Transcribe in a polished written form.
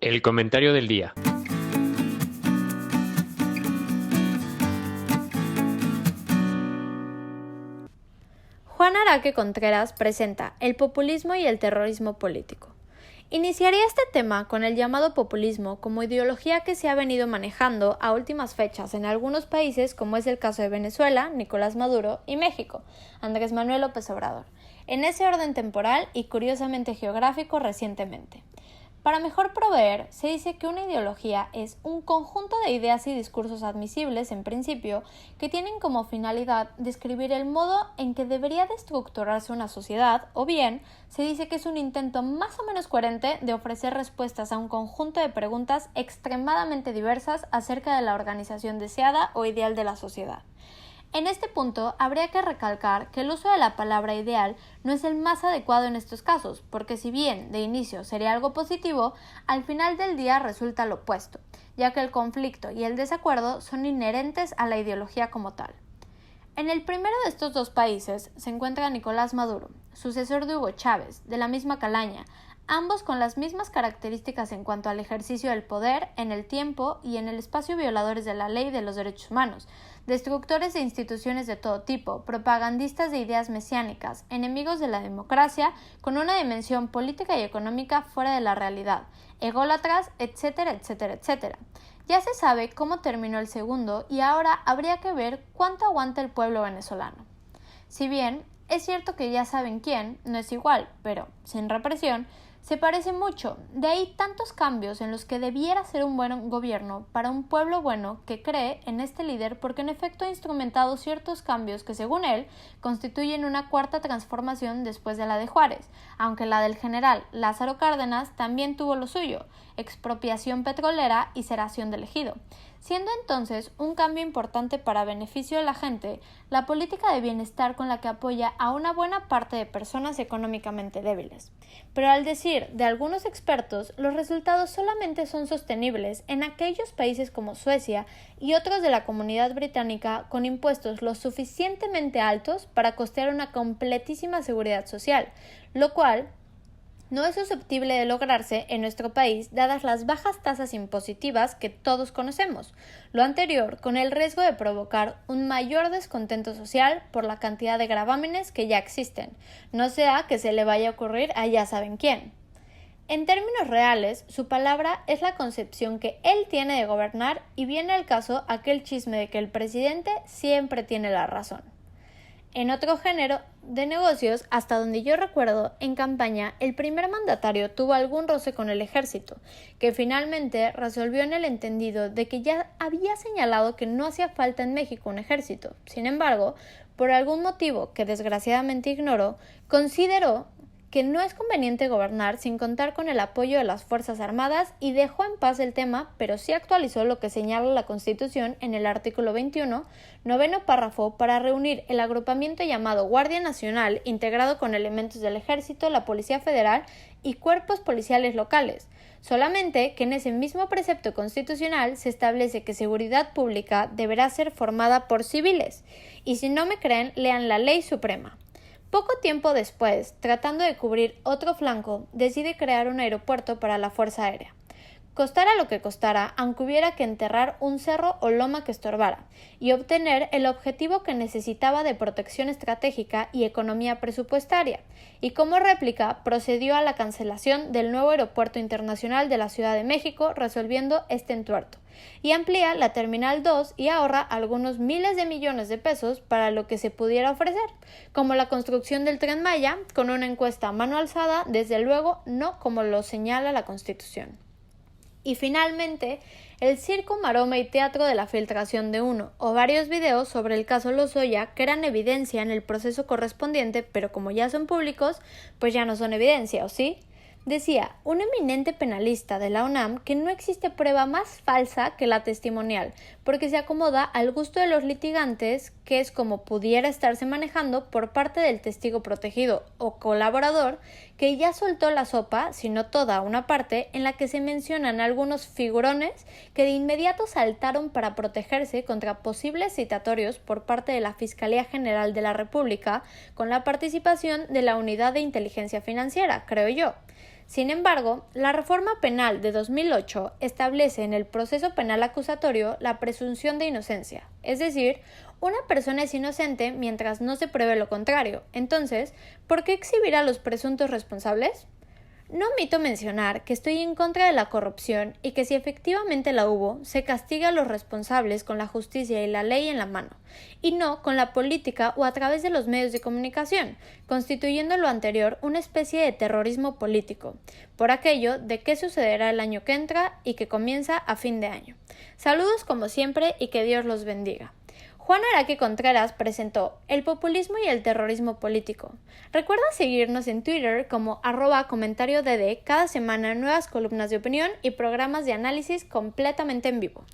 El comentario del día. Juan Araque Contreras presenta el populismo y el terrorismo político. Iniciaría este tema con el llamado populismo como ideología que se ha venido manejando a últimas fechas en algunos países, como es el caso de Venezuela, Nicolás Maduro, y México, Andrés Manuel López Obrador, en ese orden temporal y curiosamente geográfico recientemente. Para mejor proveer, se dice que una ideología es un conjunto de ideas y discursos admisibles, en principio, que tienen como finalidad describir el modo en que debería de estructurarse una sociedad, o bien, se dice que es un intento más o menos coherente de ofrecer respuestas a un conjunto de preguntas extremadamente diversas acerca de la organización deseada o ideal de la sociedad. En este punto, habría que recalcar que el uso de la palabra ideal no es el más adecuado en estos casos, porque si bien de inicio sería algo positivo, al final del día resulta lo opuesto, ya que el conflicto y el desacuerdo son inherentes a la ideología como tal. En el primero de estos dos países se encuentra Nicolás Maduro, sucesor de Hugo Chávez, de la misma calaña, ambos con las mismas características en cuanto al ejercicio del poder, en el tiempo y en el espacio violadores de la ley y de los derechos humanos, destructores de instituciones de todo tipo, propagandistas de ideas mesiánicas, enemigos de la democracia, con una dimensión política y económica fuera de la realidad, ególatras, etcétera, etcétera, etcétera. Ya se sabe cómo terminó el segundo y ahora habría que ver cuánto aguanta el pueblo venezolano. Si bien es cierto que ya saben quién, no es igual, pero sin represión, se parece mucho, de ahí tantos cambios en los que debiera ser un buen gobierno para un pueblo bueno que cree en este líder porque en efecto ha instrumentado ciertos cambios que según él constituyen una cuarta transformación después de la de Juárez, aunque la del general Lázaro Cárdenas también tuvo lo suyo, expropiación petrolera y ceración del ejido. Siendo entonces un cambio importante para beneficio de la gente, la política de bienestar con la que apoya a una buena parte de personas económicamente débiles. Pero al decir de algunos expertos, los resultados solamente son sostenibles en aquellos países como Suecia y otros de la Comunidad Británica con impuestos lo suficientemente altos para costear una completísima seguridad social, lo cual no es susceptible de lograrse en nuestro país dadas las bajas tasas impositivas que todos conocemos, lo anterior con el riesgo de provocar un mayor descontento social por la cantidad de gravámenes que ya existen, no sea que se le vaya a ocurrir a ya saben quién. En términos reales, su palabra es la concepción que él tiene de gobernar y viene al caso aquel chisme de que el presidente siempre tiene la razón. En otro género de negocios, hasta donde yo recuerdo, en campaña, el primer mandatario tuvo algún roce con el ejército, que finalmente resolvió en el entendido de que ya había señalado que no hacía falta en México un ejército. Sin embargo, por algún motivo que desgraciadamente ignoro, consideró que no es conveniente gobernar sin contar con el apoyo de las Fuerzas Armadas y dejó en paz el tema, pero sí actualizó lo que señala la Constitución en el artículo 21, noveno párrafo, para reunir el agrupamiento llamado Guardia Nacional, integrado con elementos del Ejército, la Policía Federal y cuerpos policiales locales. Solamente que en ese mismo precepto constitucional se establece que seguridad pública deberá ser formada por civiles. Y si no me creen, lean la Ley Suprema. Poco tiempo después, tratando de cubrir otro flanco, decide crear un aeropuerto para la Fuerza Aérea. Costara lo que costara, aunque hubiera que enterrar un cerro o loma que estorbara, y obtener el objetivo que necesitaba de protección estratégica y economía presupuestaria, y como réplica procedió a la cancelación del nuevo aeropuerto internacional de la Ciudad de México, resolviendo este entuerto, y amplía la Terminal 2 y ahorra algunos miles de millones de pesos para lo que se pudiera ofrecer, como la construcción del Tren Maya, con una encuesta a mano alzada, desde luego no como lo señala la Constitución. Y finalmente, el circo, maroma y teatro de la filtración de uno o varios videos sobre el caso Lozoya que eran evidencia en el proceso correspondiente, pero como ya son públicos, pues ya no son evidencia, ¿o sí? Decía un eminente penalista de la UNAM que no existe prueba más falsa que la testimonial, porque se acomoda al gusto de los litigantes, que es como pudiera estarse manejando por parte del testigo protegido o colaborador, que ya soltó la sopa, si no toda una parte, en la que se mencionan algunos figurones que de inmediato saltaron para protegerse contra posibles citatorios por parte de la Fiscalía General de la República, con la participación de la Unidad de Inteligencia Financiera, creo yo. Sin embargo, la reforma penal de 2008 establece en el proceso penal acusatorio la presunción de inocencia, es decir, una persona es inocente mientras no se pruebe lo contrario. Entonces, ¿por qué exhibir a los presuntos responsables? No omito mencionar que estoy en contra de la corrupción y que si efectivamente la hubo, se castiga a los responsables con la justicia y la ley en la mano, y no con la política o a través de los medios de comunicación, constituyendo lo anterior una especie de terrorismo político, por aquello de qué sucederá el año que entra y que comienza a fin de año. Saludos como siempre y que Dios los bendiga. Juan Araque Contreras presentó El populismo y el terrorismo político. Recuerda seguirnos en Twitter como @comentariodd, cada semana nuevas columnas de opinión y programas de análisis completamente en vivo.